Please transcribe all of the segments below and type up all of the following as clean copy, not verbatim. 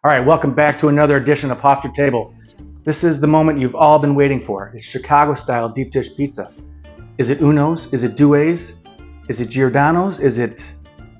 All right, welcome back to another edition of Off Your Table. This is the moment you've all been waiting for. It's Chicago-style deep dish pizza. Is it Uno's? Is it Due's? Is it Giordano's? Is it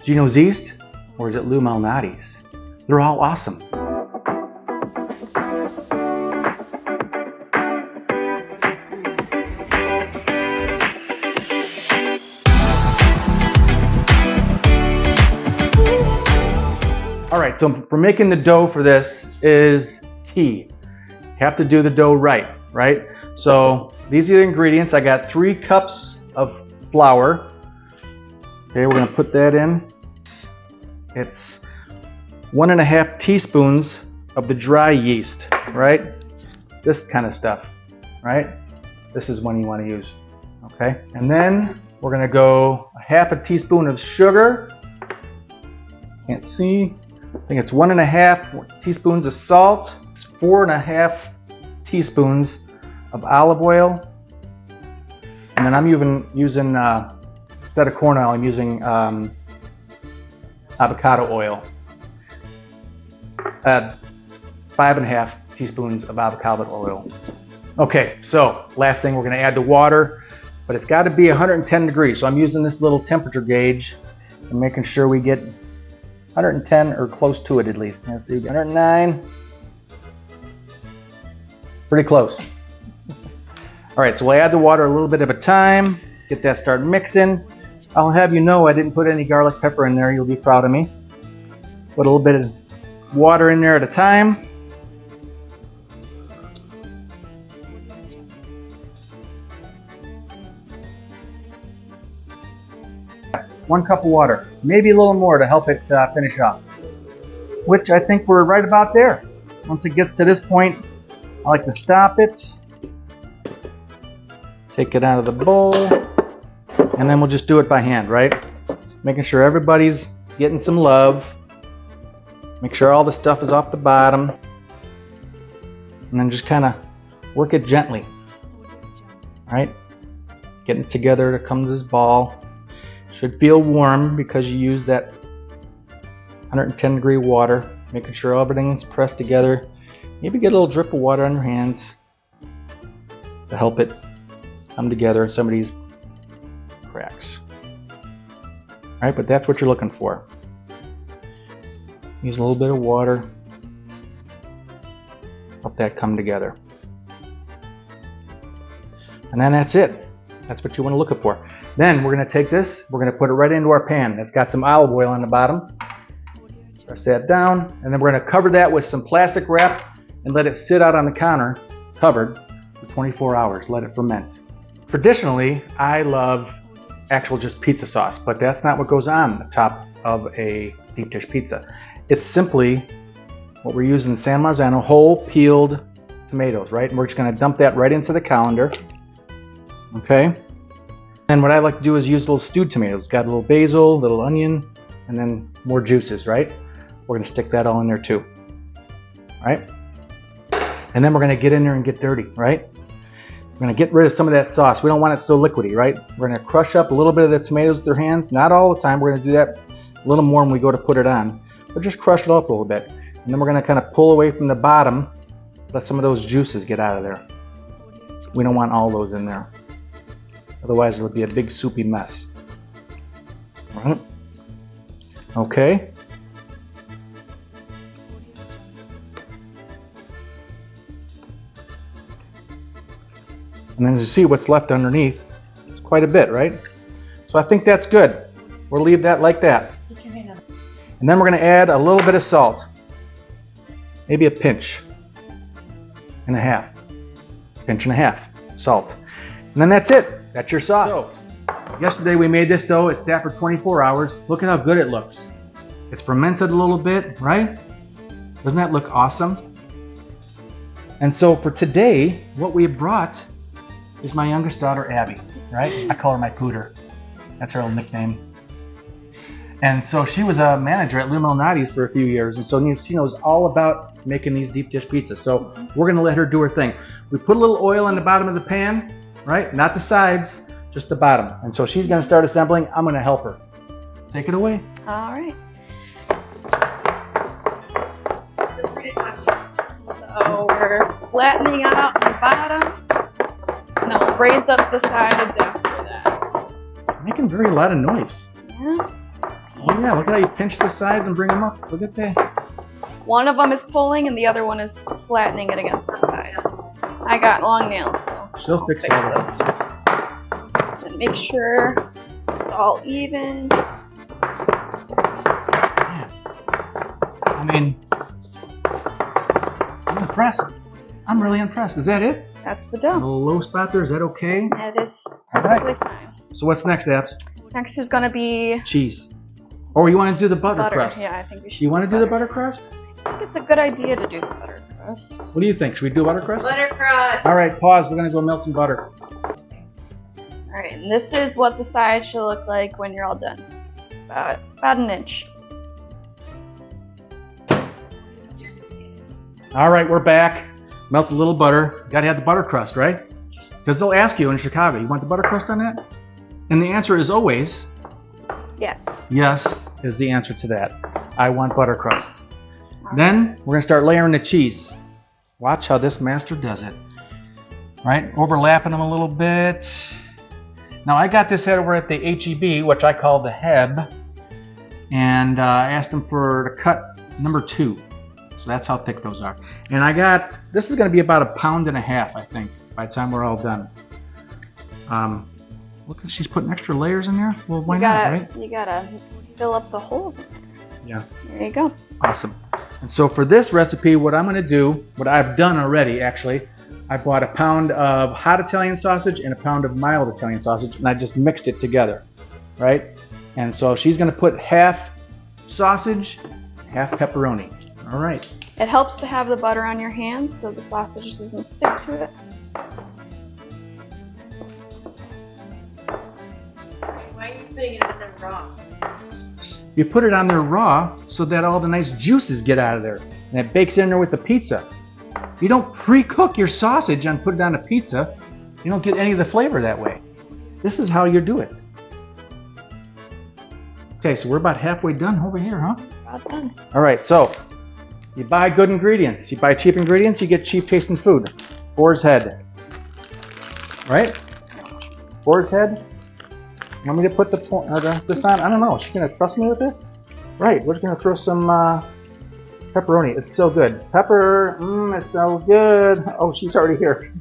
Gino's Yeast? Or is it Lou Malnati's? They're all awesome. All right, so for making the dough for this is key. You have to do the dough right? So these are the ingredients. I got 3 cups of flour. Okay, we're gonna put that in. It's 1.5 teaspoons of the dry yeast, right? This kind of stuff, right? This is one you wanna use, okay? And then we're gonna go 1/2 teaspoon of sugar. Can't see. I think it's 1.5 teaspoons of salt. It's 4.5 teaspoons of olive oil. And then I'm using instead of corn oil, I'm using avocado oil. 5.5 teaspoons of avocado oil. Okay, so last thing, we're gonna add the water, but it's gotta be 110 degrees. So I'm using this little temperature gauge and making sure we get 110 or close to it at least. Let's see, 109. Pretty close. All right, so we'll add the water a little bit at a time, get that started mixing. I'll have you know I didn't put any garlic pepper in there. You'll be proud of me. Put a little bit of water in there at a time. One cup of water, maybe a little more to help it finish off, which I think we're right about there. Once it gets to this point, I like to stop it, take it out of the bowl, and then we'll just do it by hand, right? Making sure everybody's getting some love. Make sure all the stuff is off the bottom, and then just kind of work it gently, all right? Getting it together to come to this ball. Should feel warm because you use that 110 degree water, making sure everything's pressed together. Maybe get a little drip of water on your hands to help it come together in some of these cracks. All right, but that's what you're looking for. Use a little bit of water, help that come together. And then that's it. That's what you want to look for. Then we're going to take this, we're going to put it right into our pan. It's got some olive oil on the bottom. Press that down, and then we're going to cover that with some plastic wrap and let it sit out on the counter, covered, for 24 hours. Let it ferment. Traditionally, I love actual just pizza sauce, but that's not what goes on the top of a deep dish pizza. It's simply what we're using in San Marzano, whole peeled tomatoes, right? And we're just going to dump that right into the colander. Okay. And what I like to do is use little stewed tomatoes. Got a little basil, little onion, and then more juices, right? We're going to stick that all in there too. All right? And then we're going to get in there and get dirty, right? We're going to get rid of some of that sauce. We don't want it so liquidy, right? We're going to crush up a little bit of the tomatoes with our hands. Not all the time. We're going to do that a little more when we go to put it on. But just crush it up a little bit. And then we're going to kind of pull away from the bottom. Let some of those juices get out of there. We don't want all those in there. Otherwise, it would be a big soupy mess. All right. Okay. And then as you see what's left underneath, it's quite a bit, right? So I think that's good. We'll leave that like that. And then we're going to add a little bit of salt. Maybe a pinch and a half. Pinch and a half salt. And then that's it. That's your sauce. So, yesterday we made this dough. It sat for 24 hours. Look at how good it looks. It's fermented a little bit, right? Doesn't that look awesome? And so for today, what we brought is my youngest daughter, Abby, right? I call her my pooter. That's her little nickname. And so she was a manager at Lou Malnati's for a few years. And so she knows all about making these deep dish pizzas. So we're going to let her do her thing. We put a little oil on the bottom of the pan. Right? Not the sides, just the bottom. And so she's going to start assembling. I'm going to help her. Take it away. All right. So we're flattening out the bottom, and then we'll raise up the sides after that. Making very loud of noise. Yeah. Oh yeah, look at how you pinch the sides and bring them up. Look at that. One of them is pulling, and the other one is flattening it against the side. I got long nails, so She'll fix all of those. And make sure it's all even. Yeah. I mean, I'm impressed. I'm really impressed. Is that it? That's the A dough. little low spot there. Is that okay? That is All right. perfectly fine. So what's next, Abs? Next is gonna be Cheese. Or you want to do the butter crust? Yeah, I think we should. You want to do the butter crust? I think it's a good idea to do the butter crust. What do you think? Should we do butter crust? Butter crust. All right, pause. We're gonna go melt some butter. All right, and this is what the side should look like when you're all done. About an inch. All right, we're back. Melt a little butter. Got to have the butter crust, right? Because they'll ask you in Chicago, you want the butter crust on that? And the answer is always Yes. yes. Is the answer to that. I want butter crust. Then we're gonna start layering the cheese. Watch how this master does it. Right, overlapping them a little bit. Now I got this over at the HEB, which I call the Heb, and I asked them for to cut number 2. So that's how thick those are. And I got, this is going to be about 1.5 pounds, I think, by the time we're all done. Look, she's putting extra layers in there. Well, why not, right? You gotta fill up the holes. Yeah. There you go. Awesome. And so for this recipe, what I'm going to do, what I've done already, actually, I bought 1 pound of hot Italian sausage and 1 pound of mild Italian sausage, and I just mixed it together, right? And so she's going to put half sausage, half pepperoni. All right. It helps to have the butter on your hands so the sausage doesn't stick to it. Why are you putting it in there raw? You put it on there raw so that all the nice juices get out of there, and it bakes in there with the pizza. You don't pre-cook your sausage and put it on a pizza. You don't get any of the flavor that way. This is how you do it. Okay, so we're about halfway done over here, huh? About done. All right, so you buy good ingredients. You buy cheap ingredients, you get cheap tasting food. Boar's head, right? Boar's head. Want me to put this on? I don't know. Is she gonna trust me with this? Right, we're just gonna throw some pepperoni. It's so good. Pepper, it's so good. Oh, she's already here.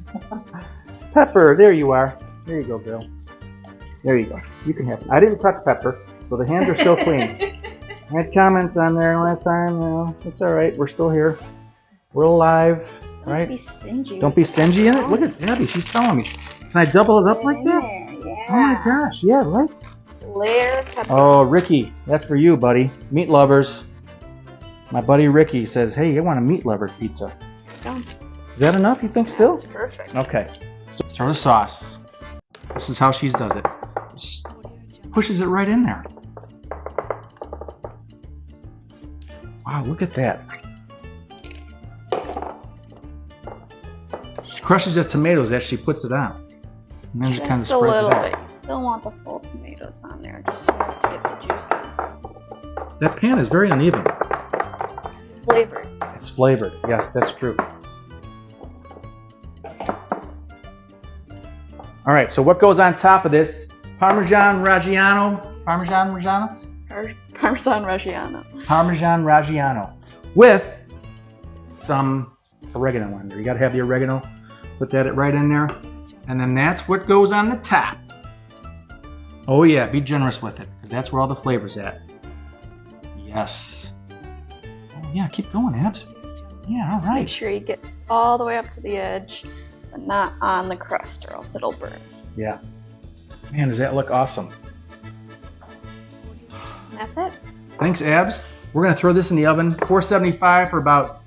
Pepper, there you are. There you go, girl. There you go. You can have it. I didn't touch Pepper, so the hands are still clean. I had comments on there last time. You know, it's all right. We're still here. We're alive, right? Don't be stingy. Don't be stingy in it. Look at Abby. She's telling me. Can I double it up like that? Yeah. Oh my gosh. Yeah, right. Layer pepper. Oh, Ricky, that's for you, buddy. Meat lovers. My buddy Ricky says, hey, I want a meat lovers pizza. Done. Is that enough, you think, still? That's perfect. Okay. So start the sauce. This is how she does it. Just pushes it right in there. Wow, look at that. She crushes the tomatoes as she puts it on. And then she kind of Just a spreads little it out. bit. You still want the full tomatoes on there, just so you get the juices. That pan is very uneven. It's flavored. It's flavored. Yes, that's true. All right, so what goes on top of this? Parmesan Raggiano. Parmesan Reggiano? Parmesan Raggiano. Parmesan Raggiano with some oregano on there. You got to have the oregano. Put that right in there. And then that's what goes on the top. Oh yeah, be generous with it, because that's where all the flavor's at. Yes. Oh yeah, keep going, Abs. Yeah, all Make right. sure you get all the way up to the edge, but not on the crust, or else it'll burn. Yeah. Man, does that look awesome. And that's it. Thanks, Abs. We're going to throw this in the oven, 475 for about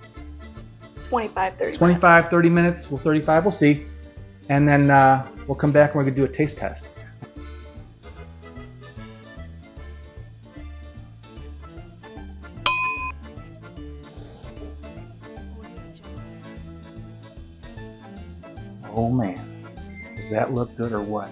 25, 30 25, 30 minutes. Well, 35, we'll see. And then we'll come back and we're going to do a taste test. Oh man, does that look good or what?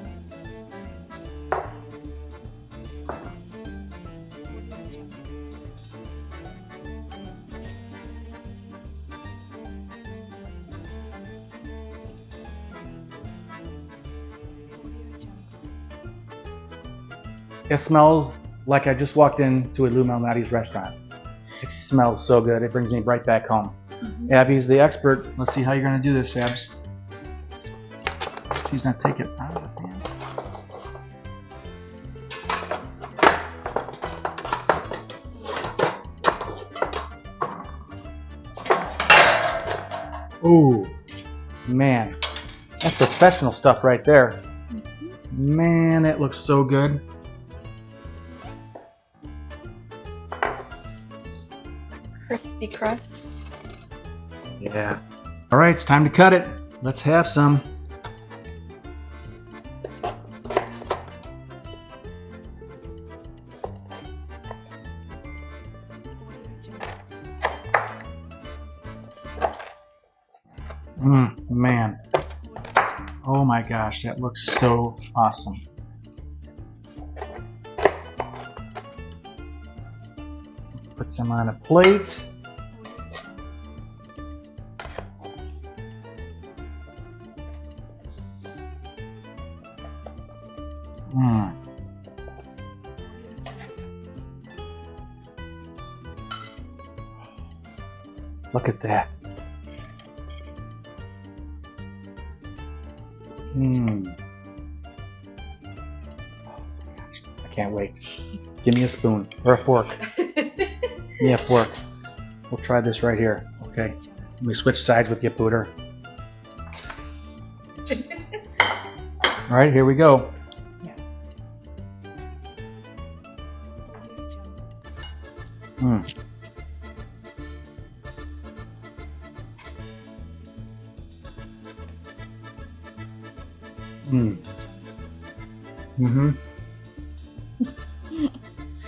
It smells like I just walked into a Lou Malnati's restaurant. It smells so good. It brings me right back home. Mhm. Abby's the expert. Let's see how you're going to do this, Abs. She's not taking it out of the pan. Ooh, man. That's professional stuff right there. Man, it looks so good. Crispy crust. Yeah. All right, it's time to cut it. Let's have some. Man. Oh my gosh, that looks so awesome. Let's put some on a plate. Look at that. I can't wait. Give me a spoon or a fork. Give me a fork. We'll try this right here. Okay. Let me switch sides with you, Pooter. All right, here we go.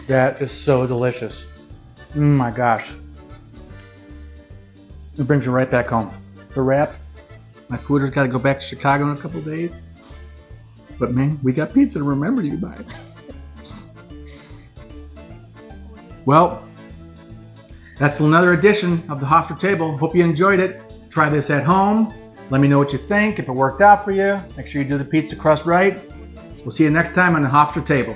That is so delicious. My gosh. It brings you right back home. It's a wrap. My Pooter's got to go back to Chicago in a couple days. But man, we got pizza to remember you by. Well, that's another edition of the Hofstra Table. Hope you enjoyed it. Try this at home. Let me know what you think. If it worked out for you, make sure you do the pizza crust right. We'll see you next time on the Hofstra Table.